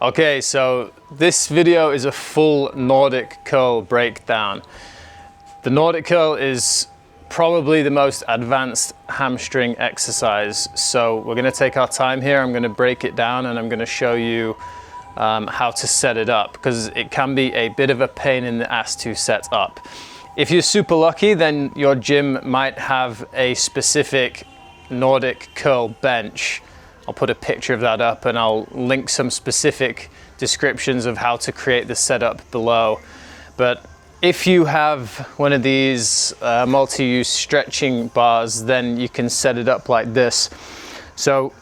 Okay, so this video is a full Nordic curl breakdown. The Nordic curl is probably the most advanced hamstring exercise. So we're going to take our time here. I'm going to break it down and I'm going to show you how to set it up, because it can be a bit of a pain in the ass to set up. If you're super lucky, then your gym might have a specific Nordic curl bench. I'll put a picture of that up and I'll link some specific descriptions of how to create the setup below. But if you have one of these multi-use stretching bars, then you can set it up like this. So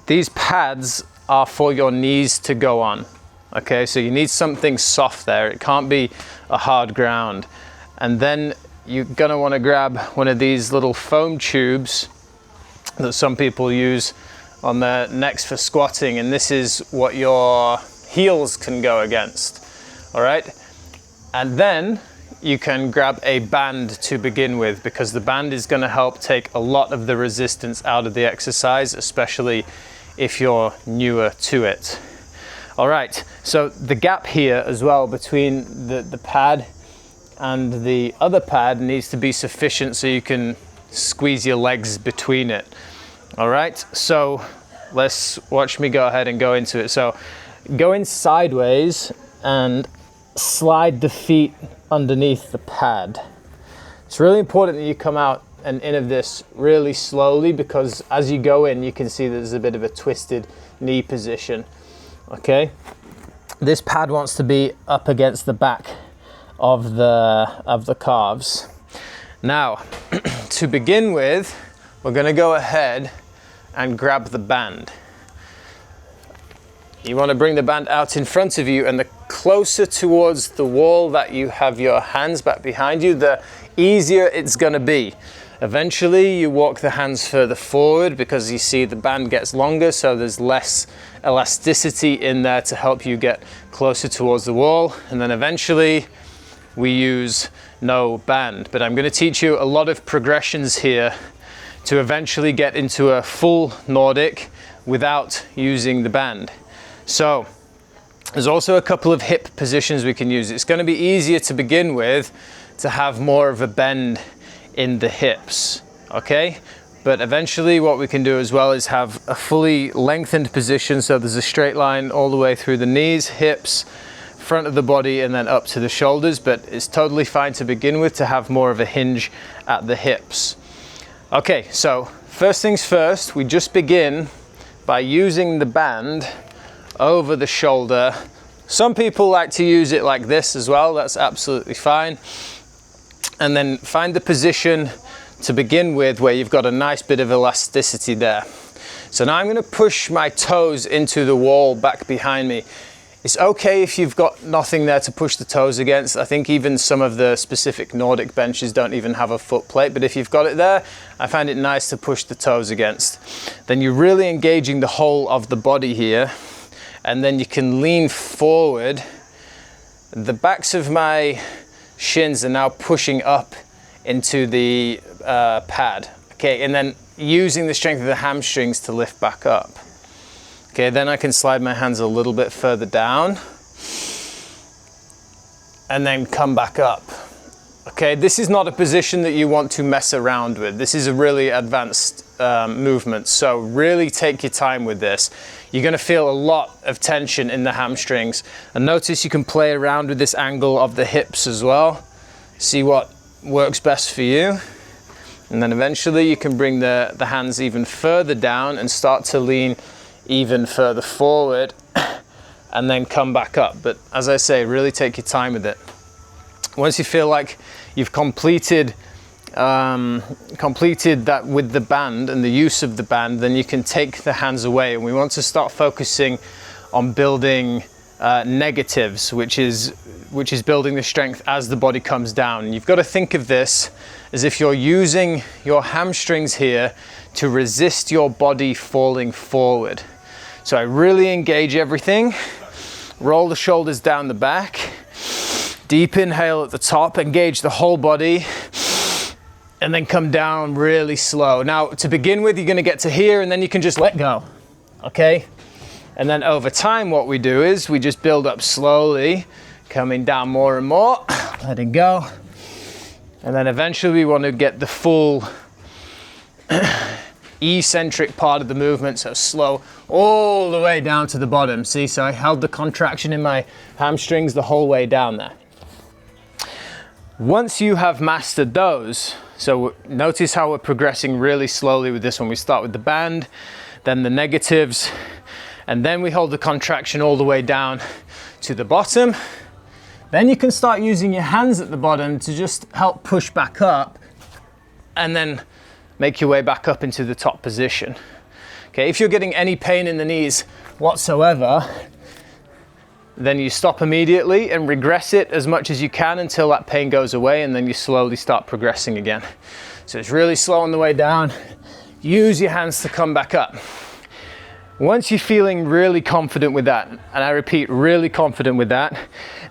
these pads are for your knees to go on. Okay, so you need something soft there. It can't be a hard ground. And then you're gonna wanna grab one of these little foam tubes that some people use on their necks for squatting, and this is what your heels can go against. All right, and then you can grab a band to begin with, because the band is going to help take a lot of the resistance out of the exercise, especially if you're newer to it. All right, so the gap here as well between the pad and the other pad needs to be sufficient so you can squeeze your legs between it. All right, so let's watch me go ahead and go into it. So go in sideways and slide the feet underneath the pad. It's really important that you come out and in of this really slowly, because as you go in, you can see there's a bit of a twisted knee position. Okay, this pad wants to be up against the back of the calves. Now, to begin with, we're going to go ahead and grab the band. You want to bring the band out in front of you, and the closer towards the wall that you have your hands back behind you, the easier it's going to be. Eventually you walk the hands further forward because you see the band gets longer, so there's less elasticity in there to help you get closer towards the wall, and then eventually we use no band. But I'm going to teach you a lot of progressions here to eventually get into a full Nordic without using the band. So there's also a couple of hip positions we can use. It's going to be easier to begin with to have more of a bend in the hips, okay? But eventually what we can do as well is have a fully lengthened position, so there's a straight line all the way through the knees, hips, front of the body, and then up to the shoulders. But it's totally fine to begin with to have more of a hinge at the hips. Okay, so first things first, we just begin by using the band over the shoulder. Some people like to use it like this as well, that's absolutely fine. And then find the position to begin with where you've got a nice bit of elasticity there. So now I'm going to push my toes into the wall back behind me. It's okay if you've got nothing there to push the toes against. I think even some of the specific Nordic benches don't even have a foot plate, but if you've got it there, I find it nice to push the toes against. Then you're really engaging the whole of the body here, and then you can lean forward. The backs of my shins are now pushing up into the pad, okay, and then using the strength of the hamstrings to lift back up. Okay, then I can slide my hands a little bit further down and then come back up. Okay, this is not a position that you want to mess around with. This is a really advanced movement, so really take your time with this. You're going to feel a lot of tension in the hamstrings, and notice you can play around with this angle of the hips as well. See what works best for you, and then eventually you can bring the hands even further down and start to lean even further forward and then come back up. But as I say, really take your time with it. Once you feel like you've completed that with the band and the use of the band, then you can take the hands away, and we want to start focusing on building negatives, which is building the strength as the body comes down. And you've got to think of this as if you're using your hamstrings here to resist your body falling forward. So I really engage everything, roll the shoulders down the back, deep inhale at the top, engage the whole body, and then come down really slow. Now, to begin with, you're going to get to here and then you can just let go, okay? And then over time, what we do is we just build up slowly, coming down more and more, letting go. And then eventually we want to get the full eccentric part of the movement, so slow all the way down to the bottom. See, so I held the contraction in my hamstrings the whole way down there. Once you have mastered those, so notice how we're progressing really slowly with this one. We start with the band, then the negatives, and then we hold the contraction all the way down to the bottom. Then you can start using your hands at the bottom to just help push back up and then make your way back up into the top position. Okay, if you're getting any pain in the knees whatsoever, then you stop immediately and regress it as much as you can until that pain goes away, and then you slowly start progressing again. So it's really slow on the way down. Use your hands to come back up. Once you're feeling really confident with that, and I repeat, really confident with that,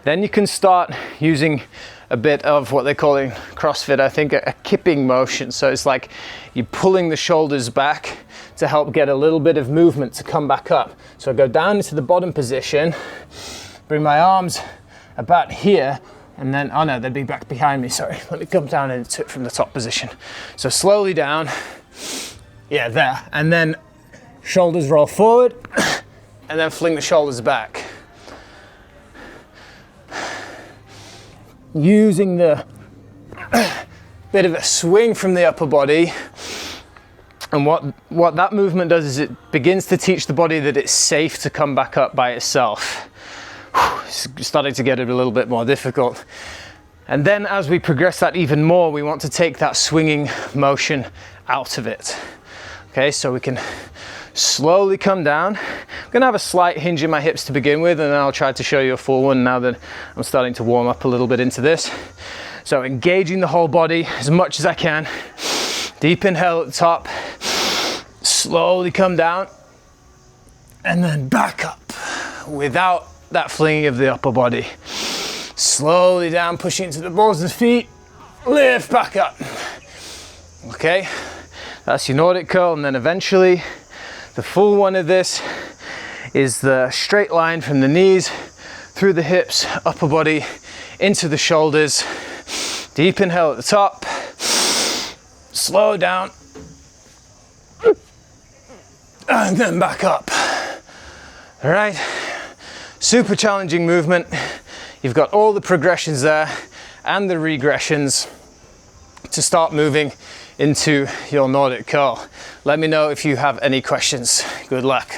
then you can start using a bit of what they call in CrossFit, I think, a kipping motion. So it's like you're pulling the shoulders back to help get a little bit of movement to come back up. So I go down into the bottom position, bring my arms about here, and then, oh no, they'd be back behind me, sorry. Let me come down into it from the top position. So slowly down, yeah, there. And then shoulders roll forward, and then fling the shoulders back. Using the bit of a swing from the upper body. And what that movement does is it begins to teach the body that it's safe to come back up by itself. It's starting to get it a little bit more difficult. And then as we progress that even more, we want to take that swinging motion out of it. Okay, so we can slowly come down. I'm gonna have a slight hinge in my hips to begin with, and then I'll try to show you a full one now that I'm starting to warm up a little bit into this. So engaging the whole body as much as I can. Deep inhale at the top, slowly come down, and then back up without that flinging of the upper body. Slowly down, pushing into the balls of the feet, lift back up. Okay, that's your Nordic curl, and then eventually the full one of this is the straight line from the knees through the hips, upper body into the shoulders. Deep inhale at the top, slow down, and then back up. All right, super challenging movement. You've got all the progressions there and the regressions to start moving into your Nordic curl. Let me know if you have any questions. Good luck.